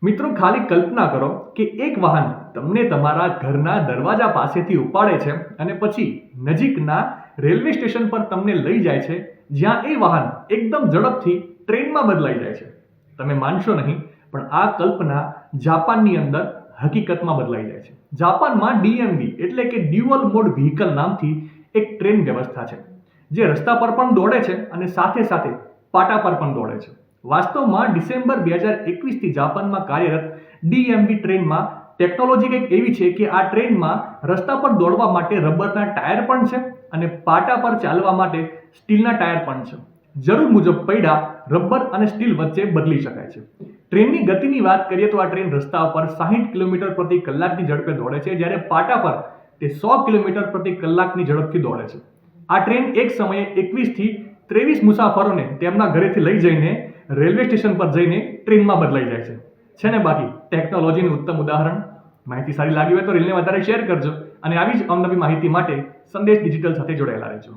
મિત્રો, ખાલી કલ્પના કરો કે એક વાહન તમને તમારા ઘરના દરવાજા પાસેથી ઉપાડે છે અને પછી નજીકના રેલવે સ્ટેશન પર તમને લઈ જાય છે, જ્યાં એ વાહન એકદમ ઝડપથી ટ્રેનમાં બદલાઈ જાય છે. તમે માનશો નહીં, પણ આ કલ્પના જાપાનની અંદર હકીકતમાં બદલાઈ જાય છે. જાપાનમાં ડીએમવી એટલે કે ડ્યુઅલ મોડ વ્હીકલ નામથી એક ટ્રેન વ્યવસ્થા છે, જે રસ્તા પર પણ દોડે છે અને સાથે સાથે પાટા પર પણ દોડે છે. વાસ્તવમાં ડિસેમ્બર 2021થી જાપાનમાં કાર્યરત ડીએમવી ટ્રેનમાં ટેકનોલોજી કંઈક એવી છે કે આ ટ્રેનમાં રસ્તા પર દોડવા માટે રબરના ટાયર પણ છે અને પાટા પર ચાલવા માટે સ્ટીલના ટાયર પણ છે. જરૂર મુજબ પૈડા રબર અને સ્ટીલ વચ્ચે બદલી શકાય છે. ટ્રેનની ગતિની વાત કરીએ તો આ ટ્રેન રસ્તા પર 60 કિલોમીટર પ્રતિ કલાકની ઝડપે દોડે છે, જ્યારે પાટા પર તે 100 કિલોમીટર પ્રતિ કલાકની ઝડપથી દોડે છે. આ ટ્રેન એક સમયે 21 થી 23 મુસાફરોને તેમના ઘરેથી લઈ જઈને રેલવે સ્ટેશન પર જઈને ટ્રેનમાં બદલાઈ જાય છે ને બાકી ટેકનોલોજીનું ઉત્તમ ઉદાહરણ. માહિતી સારી લાગી હોય તો રીલને વધારે શેર કરજો અને આવી જ અવનવી માહિતી માટે સંદેશ ડિજિટલ સાથે જોડાયેલા રહેજો.